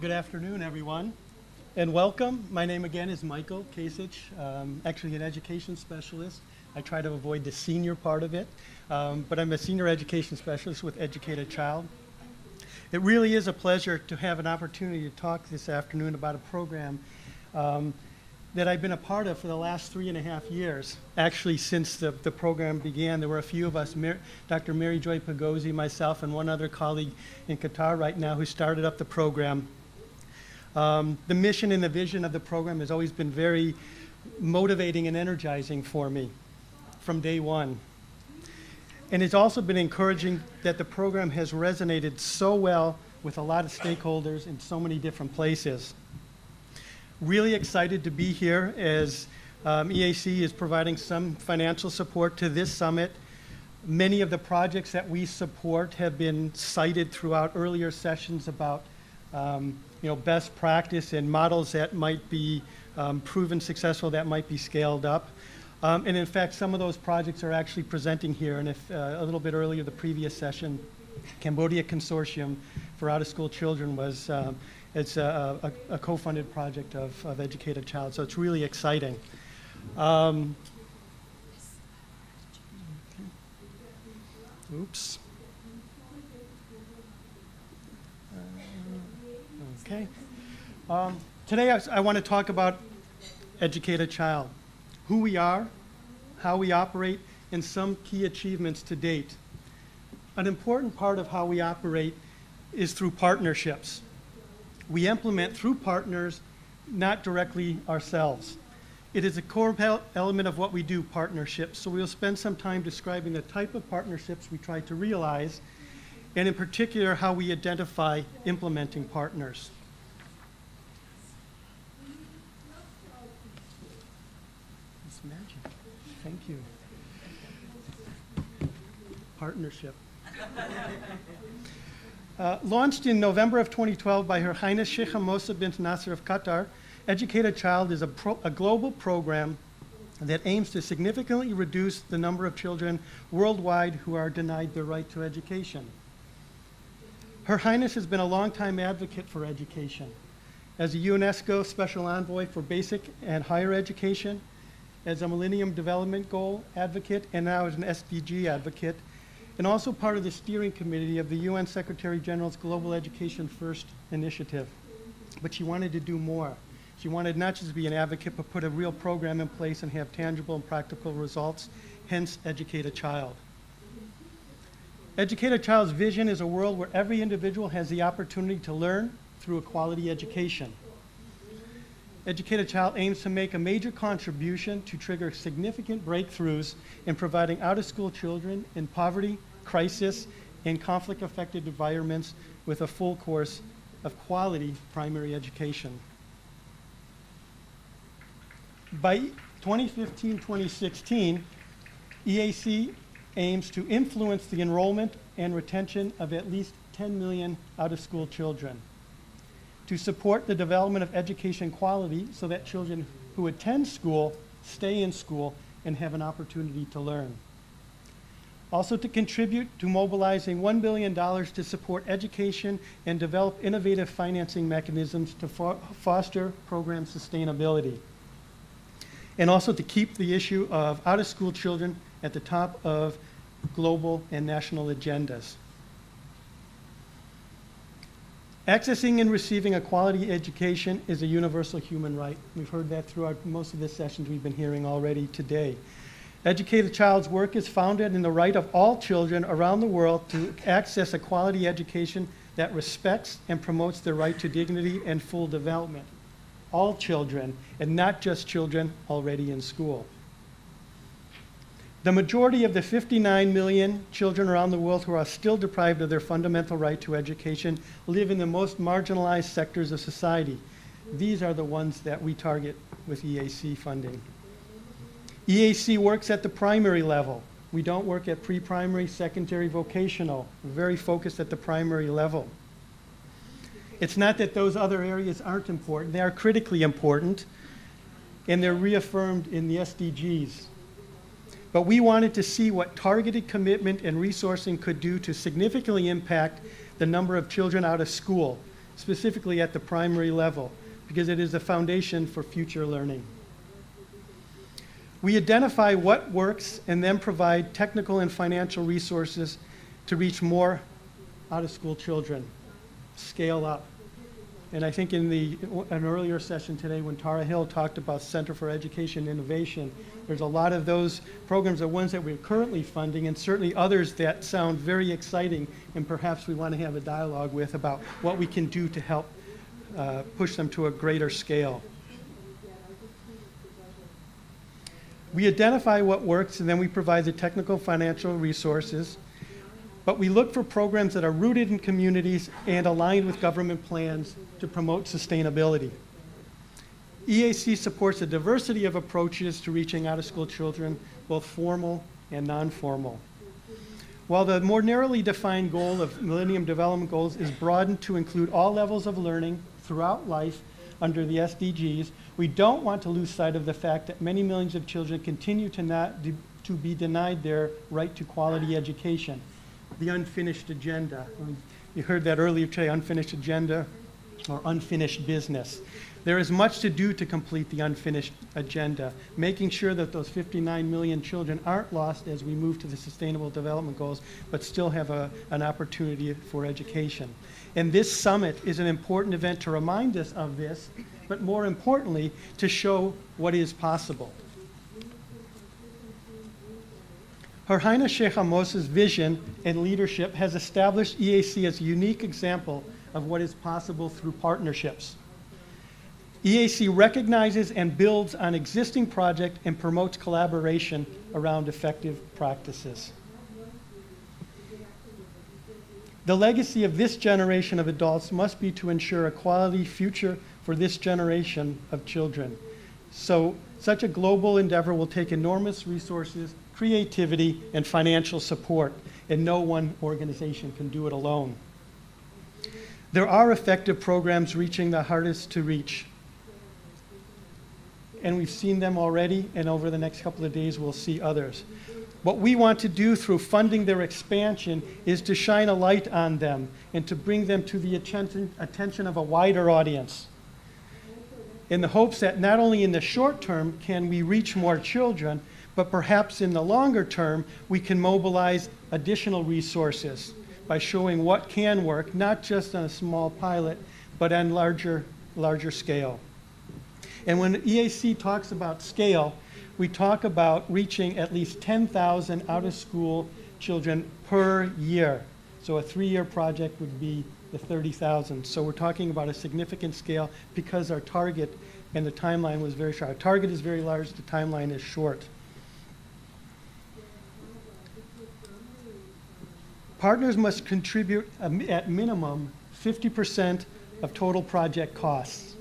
Good afternoon, everyone, and welcome. My name again is Michael Cacich, actually an education specialist. I try to avoid the senior part of it, but I'm a senior education specialist with Educate a Child. It really is a pleasure to have an opportunity to talk this afternoon about a program that I've been a part of for the last 3.5 years. Actually, since the program began, there were a few of us, Dr. Mary Joy Pagozzi, myself, and one other colleague in Qatar right now who started up the program. The mission and the vision of the program has always been very motivating and energizing for me from day one. And it's also been encouraging that the program has resonated so well with a lot of stakeholders in so many different places. Really excited to be here as EAC is providing some financial support to this summit. Many of the projects that we support have been cited throughout earlier sessions about best practice and models that might be proven successful, that might be scaled up. And in fact, some of those projects are actually presenting here. And if a little bit earlier, the previous session, Cambodia Consortium for Out-of-School Children was it's a co-funded project of Educate a Child. So it's really exciting. Oops. Okay. Today I want to talk about Educate a Child, who we are, how we operate, and some key achievements to date. An important part of how we operate is through partnerships. We implement through partners, not directly ourselves. It is a core element of what we do, partnerships. So we'll spend some time describing the type of partnerships we try to realize, and in particular, how we identify implementing partners. It's magic. Thank you. Partnership. Launched in November of 2012 by Her Highness Sheikha Moza bint Nasser of Qatar, Educate a Child is a global program that aims to significantly reduce the number of children worldwide who are denied their right to education. Her Highness has been a longtime advocate for education. As a UNESCO Special Envoy for Basic and Higher Education, as a Millennium Development Goal advocate, and now as an SDG advocate, and also part of the steering committee of the UN Secretary General's Global Education First initiative. But she wanted to do more. She wanted not just to be an advocate, but put a real program in place and have tangible and practical results, hence Educate a Child. Educate a Child's vision is a world where every individual has the opportunity to learn through a quality education. Educate a Child aims to make a major contribution to trigger significant breakthroughs in providing out-of-school children in poverty, crisis, and conflict-affected environments with a full course of quality primary education. By 2015-2016, EAC aims to influence the enrollment and retention of at least 10 million out-of-school children, to support the development of education quality so that children who attend school stay in school and have an opportunity to learn. Also to contribute to mobilizing $1 billion to support education and develop innovative financing mechanisms to foster program sustainability. And also to keep the issue of out-of-school children at the top of global and national agendas. Accessing and receiving a quality education is a universal human right. We've heard that throughout most of the sessions we've been hearing already today. Educate a Child's work is founded in the right of all children around the world to access a quality education that respects and promotes their right to dignity and full development. All children, and not just children already in school. The majority of the 59 million children around the world who are still deprived of their fundamental right to education live in the most marginalized sectors of society. These are the ones that we target with EAC funding. EAC works at the primary level. We don't work at pre-primary, secondary, vocational. We're very focused at the primary level. It's not that those other areas aren't important. They are critically important, and they're reaffirmed in the SDGs. But we wanted to see what targeted commitment and resourcing could do to significantly impact the number of children out of school, specifically at the primary level, because it is the foundation for future learning. We identify what works and then provide technical and financial resources to reach more out-of-school children. Scale up. And I think in an earlier session today when Tara Hill talked about Center for Education Innovation, there's a lot of those programs are ones that we're currently funding, and certainly others that sound very exciting, and perhaps we want to have a dialogue with about what we can do to help push them to a greater scale. We identify what works, and then we provide the technical financial resources. But we look for programs that are rooted in communities and aligned with government plans to promote sustainability. EAC supports a diversity of approaches to reaching out-of-school children, both formal and non-formal. While the more narrowly defined goal of Millennium Development Goals is broadened to include all levels of learning throughout life under the SDGs, we don't want to lose sight of the fact that many millions of children continue to be denied their right to quality education. The unfinished agenda. You heard that earlier today, unfinished agenda or unfinished business. There is much to do to complete the unfinished agenda, making sure that those 59 million children aren't lost as we move to the Sustainable Development Goals, but still have an opportunity for education. And this summit is an important event to remind us of this, but more importantly, to show what is possible. Her Highness Sheikha Moza's vision and leadership has established EAC as a unique example of what is possible through partnerships. EAC recognizes and builds on existing projects and promotes collaboration around effective practices. The legacy of this generation of adults must be to ensure a quality future for this generation of children. So such a global endeavor will take enormous resources, creativity, and financial support, and no one organization can do it alone. There are effective programs reaching the hardest to reach, and we've seen them already, and over the next couple of days we'll see others. What we want to do through funding their expansion is to shine a light on them and to bring them to the attention of a wider audience, in the hopes that not only in the short term can we reach more children, but perhaps in the longer term, we can mobilize additional resources by showing what can work, not just on a small pilot, but on larger scale. And when EAC talks about scale, we talk about reaching at least 10,000 out-of-school children per year. So a 3-year project would be the 30,000. So we're talking about a significant scale because our target and the timeline was very short. Our target is very large, the timeline is short. Partners must contribute at minimum 50% of total project costs.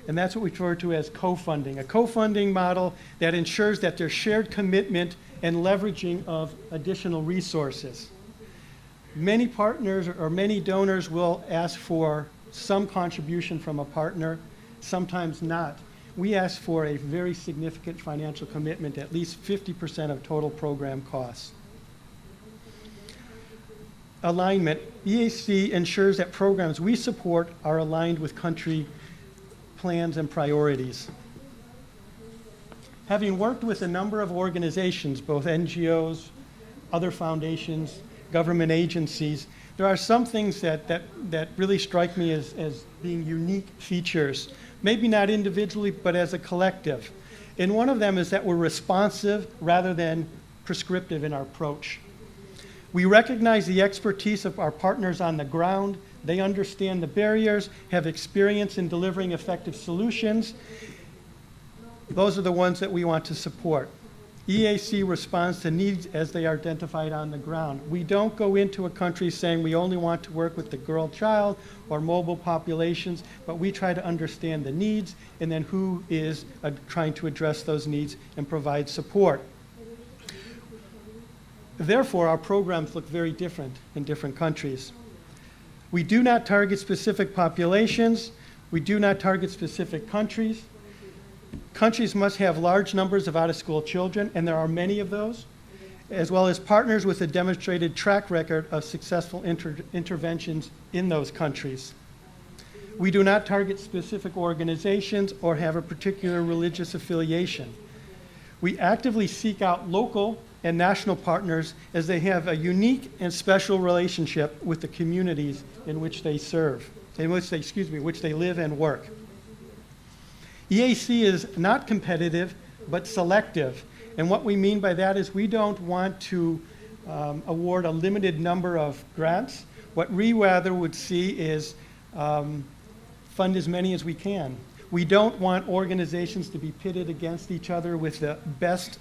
And that's what we refer to as co-funding, a co-funding model that ensures that there's shared commitment and leveraging of additional resources. Many partners or many donors will ask for some contribution from a partner, sometimes not. We ask for a very significant financial commitment, at least 50% of total program costs. Alignment. EAC ensures that programs we support are aligned with country plans and priorities. Having worked with a number of organizations, both NGOs, other foundations, government agencies, there are some things that really strike me as being unique features, maybe not individually, but as a collective. And one of them is that we're responsive rather than prescriptive in our approach. We recognize the expertise of our partners on the ground. They understand the barriers, have experience in delivering effective solutions. Those are the ones that we want to support. EAC responds to needs as they are identified on the ground. We don't go into a country saying we only want to work with the girl child or mobile populations, but we try to understand the needs and then who is trying to address those needs and provide support. Therefore, our programs look very different in different countries. We do not target specific populations. We do not target specific countries. Countries must have large numbers of out-of-school children, and there are many of those, as well as partners with a demonstrated track record of successful interventions in those countries. We do not target specific organizations or have a particular religious affiliation. We actively seek out local and national partners as they have a unique and special relationship with the communities in which they serve, which they live and work. EAC is not competitive, but selective. And what we mean by that is we don't want to award a limited number of grants. What we rather would see is fund as many as we can. We don't want organizations to be pitted against each other with the best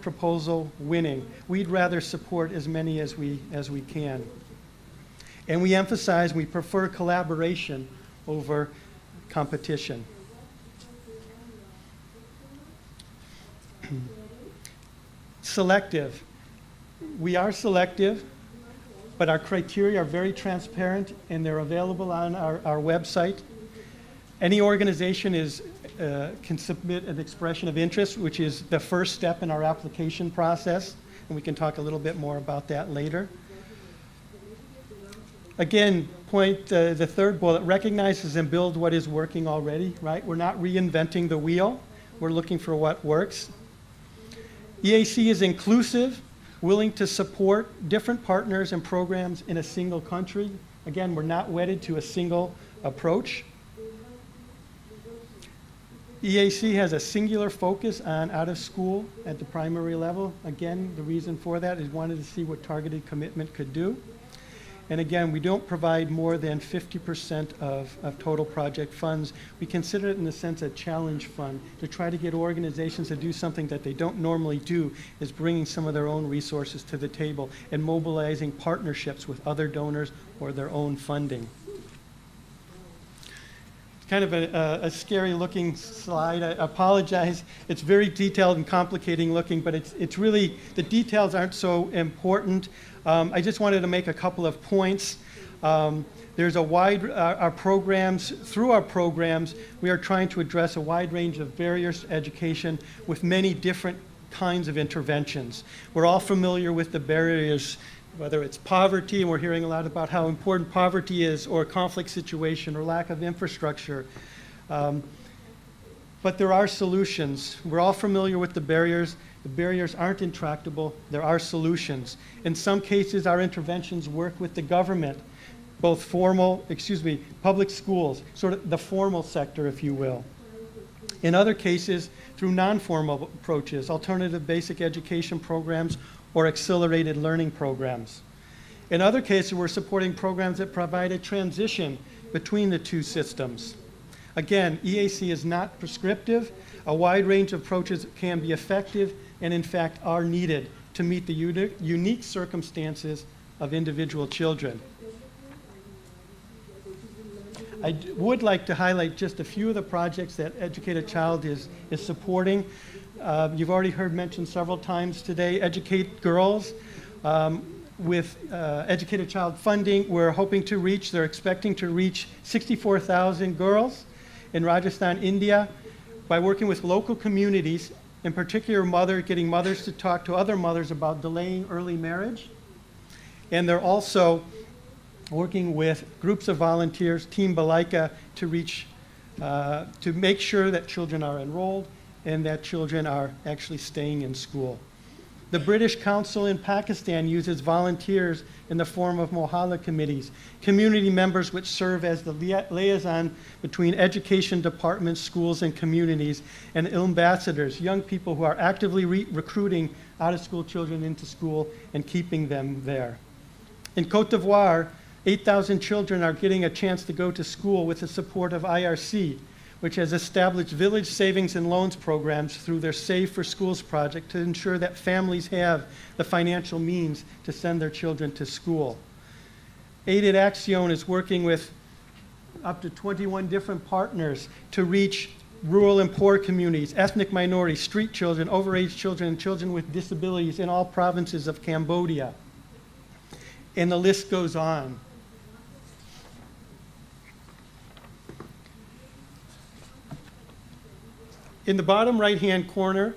proposal winning. We'd rather support as many as we can. And we emphasize, we prefer collaboration over competition. Selective. We are selective, but our criteria are very transparent and they're available on our website. Any organization can submit an expression of interest, which is the first step in our application process, and we can talk a little bit more about that later. Again, the third bullet, recognizes and build what is working already, right? We're not reinventing the wheel. We're looking for what works. EAC is inclusive, willing to support different partners and programs in a single country. Again, we're not wedded to a single approach. EAC has a singular focus on out of school at the primary level. Again, the reason for that is wanted to see what targeted commitment could do. And again, we don't provide more than 50% of total project funds. We consider it in a sense a challenge fund to try to get organizations to do something that they don't normally do, is bringing some of their own resources to the table and mobilizing partnerships with other donors or their own funding. It's kind of a scary looking slide. I apologize. It's very detailed and complicating looking, but it's really, the details aren't so important. I just wanted to make a couple of points. There's a wide, our programs, through our programs, we are trying to address a wide range of barriers to education with many different kinds of interventions. We're all familiar with the barriers, whether it's poverty, and we're hearing a lot about how important poverty is, or conflict situation, or lack of infrastructure. But there are solutions. We're all familiar with the barriers. The barriers aren't intractable. There are solutions. In some cases, our interventions work with the government, both public schools, sort of the formal sector, if you will. In other cases, through non-formal approaches, alternative basic education programs, or accelerated learning programs. In other cases, we're supporting programs that provide a transition between the two systems. Again, EAC is not prescriptive. A wide range of approaches can be effective and in fact are needed to meet the unique circumstances of individual children. I would like to highlight just a few of the projects that Educate a Child is supporting. You've already heard mentioned several times today, Educate Girls. With Educate a Child funding, we're hoping to reach, they're expecting to reach 64,000 girls in Rajasthan, India, by working with local communities, in particular getting mothers to talk to other mothers about delaying early marriage. And they're also working with groups of volunteers, Team Balaika, to make sure that children are enrolled and that children are actually staying in school. The British Council in Pakistan uses volunteers in the form of Mohalla committees, community members which serve as the liaison between education departments, schools, and communities, and ambassadors, young people who are actively recruiting out-of-school children into school and keeping them there. In Cote d'Ivoire, 8,000 children are getting a chance to go to school with the support of IRC, which has established village savings and loans programs through their Save for Schools project to ensure that families have the financial means to send their children to school. Aided Action is working with up to 21 different partners to reach rural and poor communities, ethnic minorities, street children, overage children, and children with disabilities in all provinces of Cambodia. And the list goes on. In the bottom right-hand corner,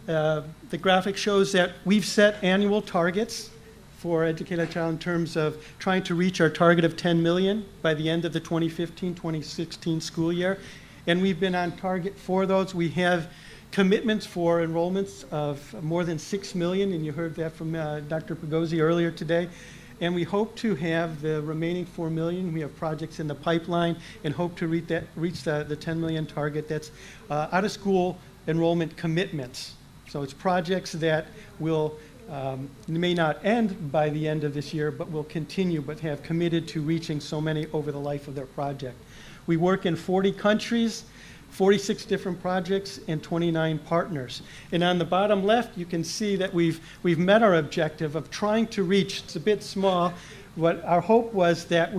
the graphic shows that we've set annual targets for Educate Our Child in terms of trying to reach our target of 10 million by the end of the 2015-2016 school year. And we've been on target for those. We have commitments for enrollments of more than 6 million, and you heard that from Dr. Pagozzi earlier today. And we hope to have the remaining 4 million. We have projects in the pipeline and hope to reach the 10 million target. That's out-of-school enrollment commitments. So it's projects that will may not end by the end of this year, but will continue, but have committed to reaching so many over the life of their project. We work in 40 countries, 46 different projects, and 29 partners. And on the bottom left, you can see that we've met our objective of trying to reach, it's a bit small, what our hope was that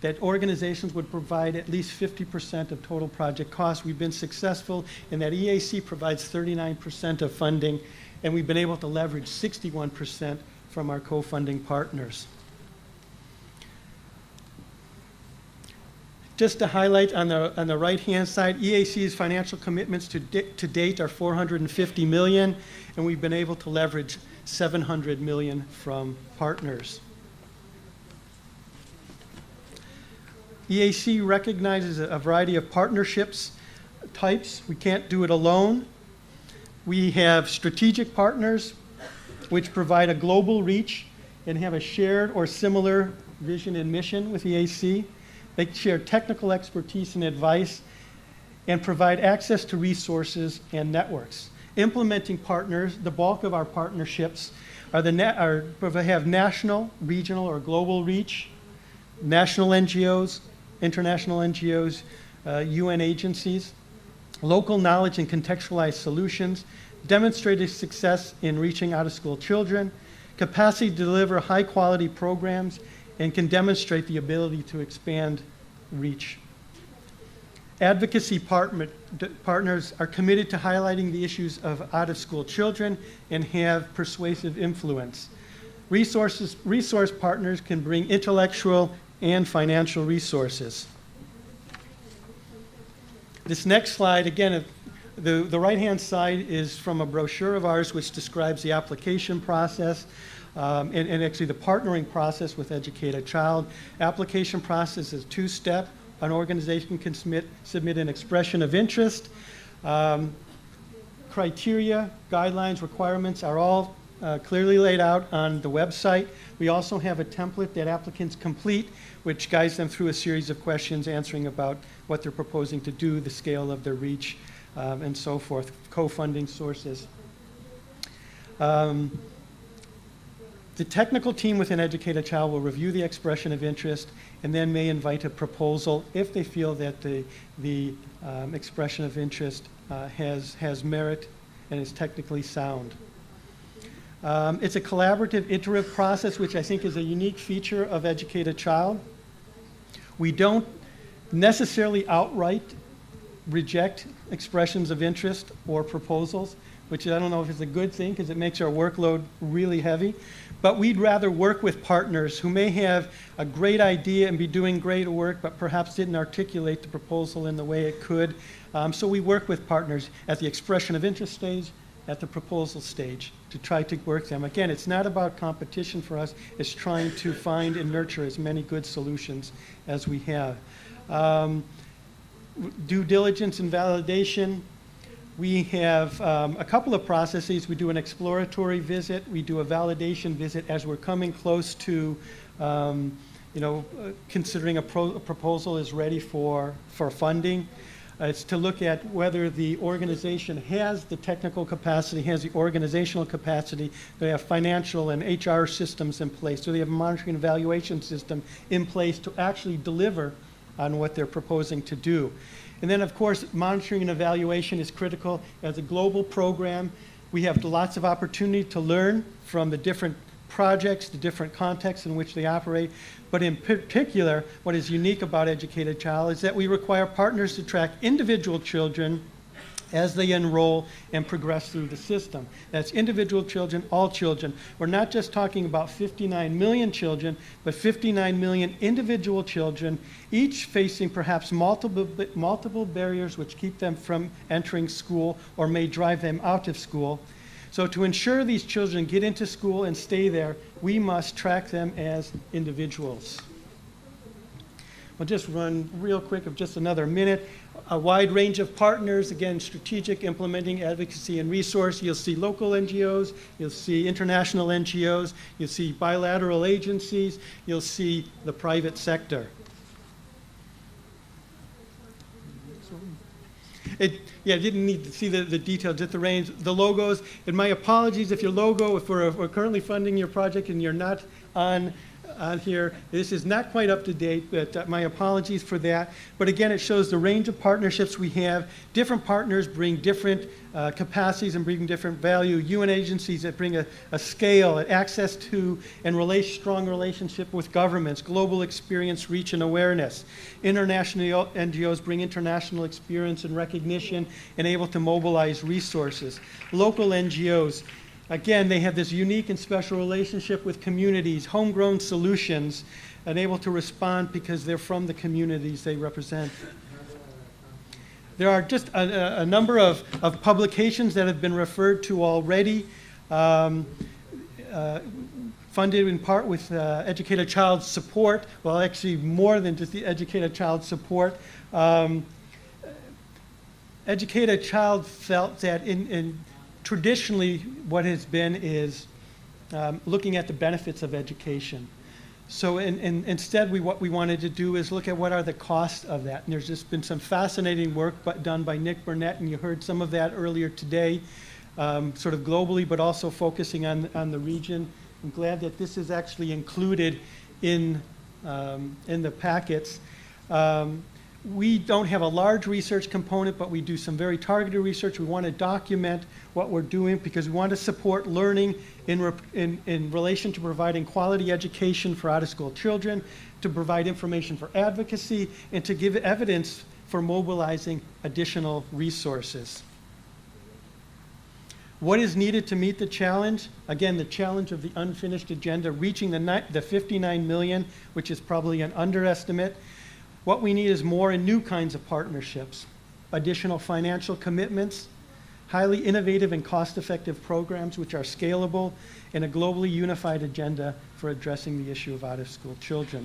that organizations would provide at least 50% of total project costs. We've been successful in that EAC provides 39% of funding, and we've been able to leverage 61% from our co-funding partners. Just to highlight on the right-hand side, EAC's financial commitments to date are $450 million, and we've been able to leverage $700 million from partners. EAC recognizes a variety of partnerships types. We can't do it alone. We have strategic partners, which provide a global reach and have a shared or similar vision and mission with EAC. They share technical expertise and advice and provide access to resources and networks. Implementing partners, the bulk of our partnerships have national, regional, or global reach, national NGOs, international NGOs, UN agencies, local knowledge and contextualized solutions, demonstrated success in reaching out-of-school children, capacity to deliver high-quality programs, and can demonstrate the ability to expand reach. Advocacy partners are committed to highlighting the issues of out-of-school children and have persuasive influence. Resource partners can bring intellectual and financial resources. This next slide, again, the right-hand side is from a brochure of ours which describes the application process and actually the partnering process with Educate a Child. Application process is two-step. An organization can submit an expression of interest. Criteria, guidelines, requirements are all clearly laid out on the website. We also have a template that applicants complete, which guides them through a series of questions answering about what they're proposing to do, the scale of their reach, and so forth, co-funding sources. The technical team within Educate a Child will review the expression of interest and then may invite a proposal if they feel that the expression of interest has merit and is technically sound. It's a collaborative, iterative process, which I think is a unique feature of Educate a Child. We don't necessarily outright reject expressions of interest or proposals, which I don't know if it's a good thing because it makes our workload really heavy. But we'd rather work with partners who may have a great idea and be doing great work, but perhaps didn't articulate the proposal in the way it could. So we work with partners at the expression of interest stage, at the proposal stage, to try to work them. Again, it's not about competition for us. It's trying to find and nurture as many good solutions as we have. Due diligence and validation. We have a couple of processes. We do an exploratory visit. We do a validation visit as we're coming close to, considering a proposal is ready for funding. It's to look at whether the organization has the technical capacity, has the organizational capacity, they have financial and HR systems in place, do they have a monitoring and evaluation system in place to actually deliver on what they're proposing to do. And then, of course, monitoring and evaluation is critical. As a global program, we have lots of opportunity to learn from the different projects, the different contexts in which they operate. But in particular, what is unique about Educate a Child is that we require partners to track individual children as they enroll and progress through the system. That's individual children, all children. We're not just talking about 59 million children, but 59 million individual children, each facing perhaps multiple barriers which keep them from entering school or may drive them out of school. So to ensure these children get into school and stay there, we must track them as individuals. I'll just run real quick of just another minute. A wide range of partners, again, strategic, implementing, advocacy, and resource. You'll see local NGOs, you'll see international NGOs, you'll see bilateral agencies, you'll see the private sector. I didn't need to see the detail, just the range, the logos. And my apologies if your logo, if we're currently funding your project and you're not on here, this is not quite up to date, but my apologies for that. But again, it shows the range of partnerships we have. Different partners bring different capacities and bring different value. UN agencies that bring a scale, an access to, and strong relationship with governments, global experience, reach, and awareness. International NGOs bring international experience and recognition and able to mobilize resources. Local NGOs, again, they have this unique and special relationship with communities, homegrown solutions, and able to respond because they're from the communities they represent. There are just a number of publications that have been referred to already, funded in part with Educated Child Support. Well, actually more than just the Educated Child Support. Educated Child felt that traditionally, what has been is looking at the benefits of education. So instead, what we wanted to do is look at what are the costs of that. And there's just been some fascinating work done by Nick Burnett, and you heard some of that earlier today, sort of globally, but also focusing on the region. I'm glad that this is actually included in the packets. We don't have a large research component, but we do some very targeted research. We want to document what we're doing because we want to support learning in relation to providing quality education for out-of-school children, to provide information for advocacy, and to give evidence for mobilizing additional resources. What is needed to meet the challenge? Again, the challenge of the unfinished agenda, reaching the 59 million, which is probably an underestimate. What we need is more and new kinds of partnerships, additional financial commitments, highly innovative and cost-effective programs which are scalable, and a globally unified agenda for addressing the issue of out-of-school children.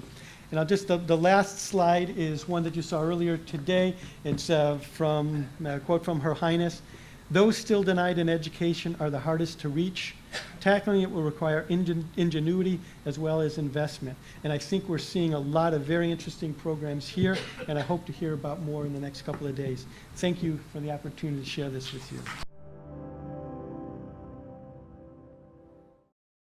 And the last slide is one that you saw earlier today. It's from a quote from Her Highness. Those still denied an education are the hardest to reach. Tackling it will require ingenuity as well as investment. And I think we're seeing a lot of very interesting programs here, and I hope to hear about more in the next couple of days. Thank you for the opportunity to share this with you.